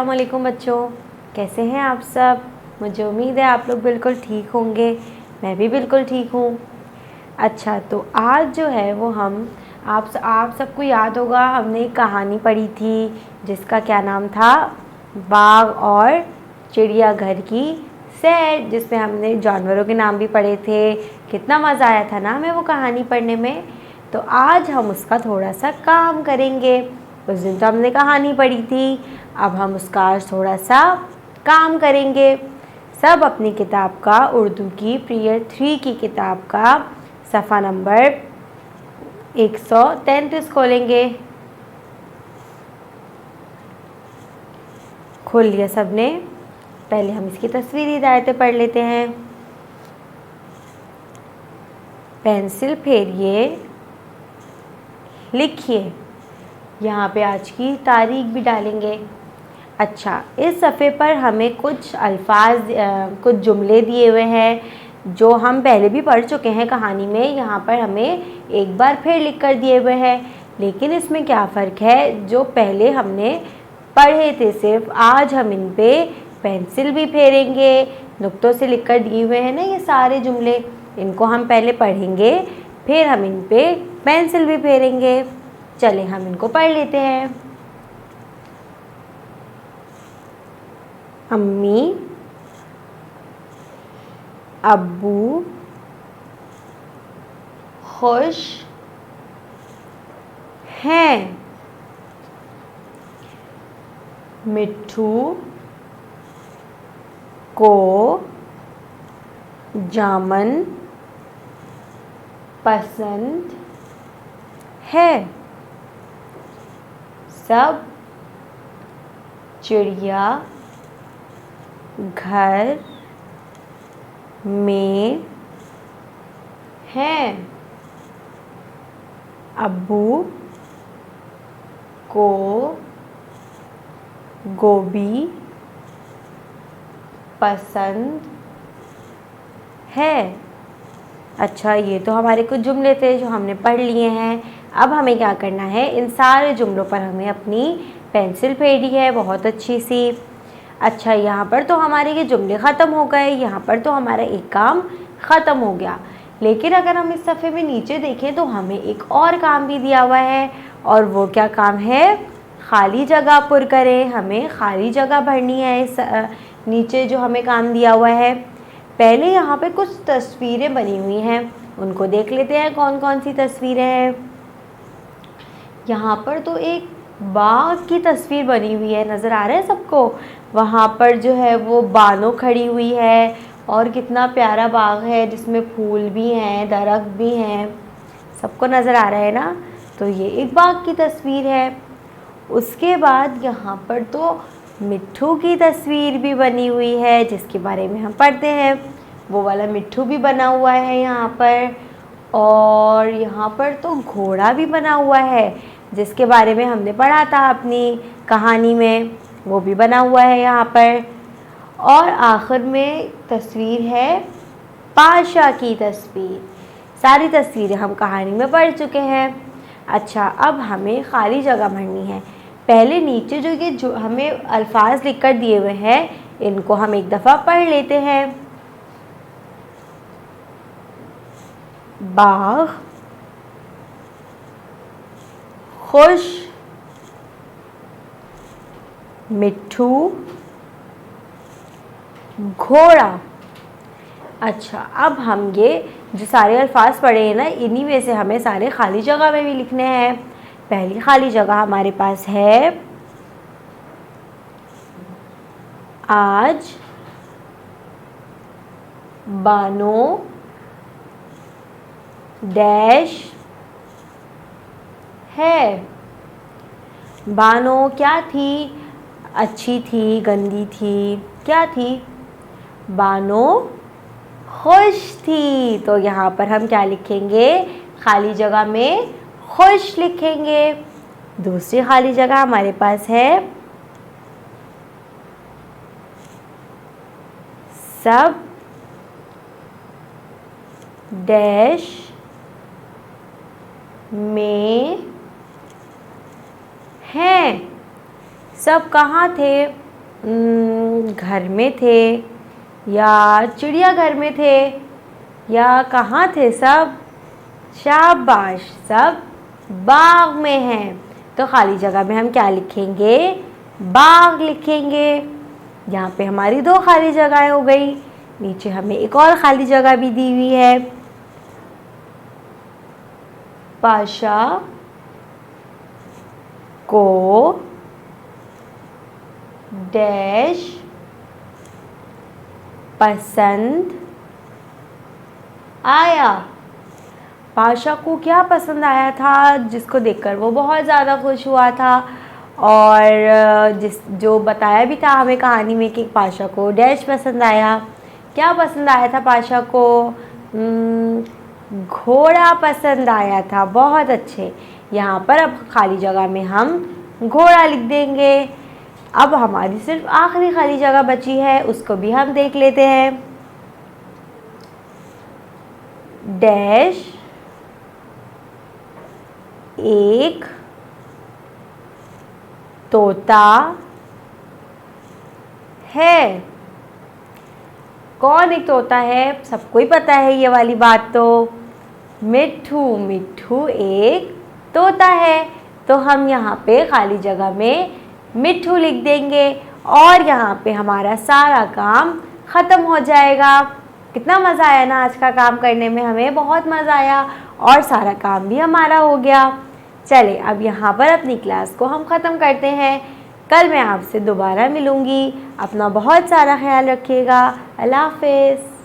अस्सलामुअलैकुम बच्चों, कैसे हैं आप सब। मुझे उम्मीद है आप लोग बिल्कुल ठीक होंगे। मैं भी बिल्कुल ठीक हूँ। अच्छा, तो आज जो है वो हम आप सबको याद होगा, हमने एक कहानी पढ़ी थी जिसका क्या नाम था, बाघ और चिड़ियाघर की सैर, जिसमें हमने जानवरों के नाम भी पढ़े थे। कितना मज़ा आया था ना हमें वो कहानी पढ़ने में। तो आज हम उसका थोड़ा सा काम करेंगे। उस दिन तो हमने कहानी पढ़ी थी, अब हम उसका आज थोड़ा सा काम करेंगे। सब अपनी किताब का, उर्दू की पीरियड 3 की किताब का सफ़ा नंबर 133 खोलेंगे। खोल लिया सबने। पहले हम इसकी तस्वीरी हिदायतें पढ़ लेते हैं। पेंसिल फेरिए, लिखिए। यहाँ पे आज की तारीख भी डालेंगे। अच्छा, इस सफ़े पर हमें कुछ अल्फाज, कुछ जुमले दिए हुए हैं जो हम पहले भी पढ़ चुके हैं कहानी में। यहाँ पर हमें एक बार फिर लिख कर दिए हुए हैं, लेकिन इसमें क्या फ़र्क है, जो पहले हमने पढ़े थे सिर्फ, आज हम इन पे पेंसिल भी फेरेंगे। नुक्तों से लिख कर दिए हुए हैं ना ये सारे जुमले, इनको हम पहले पढ़ेंगे, फिर हम इन पे पेंसिल भी फेरेंगे। चलें हम इनको पढ़ लेते हैं। अम्मी, अब्बू खुश हैं। मिट्ठू को जामन पसंद है। सब चिड़िया घर में हैं। अब्बू को गोभी पसंद है। अच्छा, ये तो हमारे कुछ जुमले थे जो हमने पढ़ लिए हैं। अब हमें क्या करना है, इन सारे जुमलों पर हमें अपनी पेंसिल फेरी है बहुत अच्छी सी। अच्छा, यहाँ पर तो हमारे ये जुमले ख़त्म हो गए, यहाँ पर तो हमारा एक काम ख़त्म हो गया। लेकिन अगर हम इस सफ़े में नीचे देखें तो हमें एक और काम भी दिया हुआ है, और वो क्या काम है, खाली जगह पुर करें। हमें खाली जगह भरनी है इस नीचे जो हमें काम दिया हुआ है। पहले यहाँ पे कुछ तस्वीरें बनी हुई हैं, उनको देख लेते हैं कौन कौन सी तस्वीरें हैं। यहाँ पर तो एक बाघ की तस्वीर बनी हुई है, नज़र आ रहा है सबको। वहाँ पर जो है वो बानो खड़ी हुई है, और कितना प्यारा बाग है जिसमें फूल भी हैं, दरख्त भी हैं, सबको नज़र आ रहा है ना। तो ये एक बाग की तस्वीर है। उसके बाद यहाँ पर तो मिट्ठू की तस्वीर भी बनी हुई है, जिसके बारे में हम पढ़ते हैं। वो वाला मिट्ठू भी बना हुआ है यहाँ पर, और यहाँ पर तो घोड़ा भी बना हुआ है, जिसके बारे में हमने पढ़ा था अपनी कहानी में, वो भी बना हुआ है यहाँ पर। और आखिर में तस्वीर है पाशा की तस्वीर। सारी तस्वीरें हम कहानी में पढ़ चुके हैं। अच्छा, अब हमें खाली जगह भरनी है। पहले नीचे जो हमें अल्फाज लिख कर दिए हुए हैं, इनको हम एक दफ़ा पढ़ लेते हैं। बाघ खुश, मिट्ठू घोड़ा। अच्छा, अब हम ये जो सारे अल्फाज पढ़े हैं ना, इन्हीं में से हमें सारे खाली जगह में भी लिखने हैं। पहली खाली जगह हमारे पास है, आज बानो डैश है। बानो क्या थी, अच्छी थी, गंदी थी, क्या थी, बानो खुश थी। तो यहाँ पर हम क्या लिखेंगे, खाली जगह में खुश लिखेंगे। दूसरी खाली जगह हमारे पास है, सब डैश में हैं। सब कहाँ थे, घर में थे या चिड़ियाघर में थे या कहाँ थे सब? शाबाश, सब बाग में हैं। तो खाली जगह में हम क्या लिखेंगे? बाग लिखेंगे। यहाँ पे हमारी 2 खाली जगहें हो गई। नीचे हमें एक और खाली जगह भी दी हुई है। पाशा को डैश पसंद आया। पाशा को क्या पसंद आया था, जिसको देखकर वो बहुत ज़्यादा खुश हुआ था। और जो बताया भी था हमें कहानी में कि पाशा को डैश पसंद आया। क्या पसंद आया था पाशा को? घोड़ा पसंद आया था। बहुत अच्छे। यहाँ पर अब खाली जगह में हम घोड़ा लिख देंगे। अब हमारी सिर्फ आखिरी खाली जगह बची है, उसको भी हम देख लेते हैं। डैश एक तोता है। कौन एक तोता है? सबको ही पता है ये वाली बात। तो मिट्ठू, मिट्ठू एक तोता है। तो हम यहाँ पे खाली जगह में मिट्ठू लिख देंगे और यहाँ पे हमारा सारा काम ख़त्म हो जाएगा। कितना मज़ा आया ना आज का काम करने में, हमें बहुत मज़ा आया और सारा काम भी हमारा हो गया। चले अब यहाँ पर अपनी क्लास को हम ख़त्म करते हैं। कल मैं आपसे दोबारा मिलूँगी। अपना बहुत सारा ख्याल रखिएगा। अल्लाह हाफ़िज़।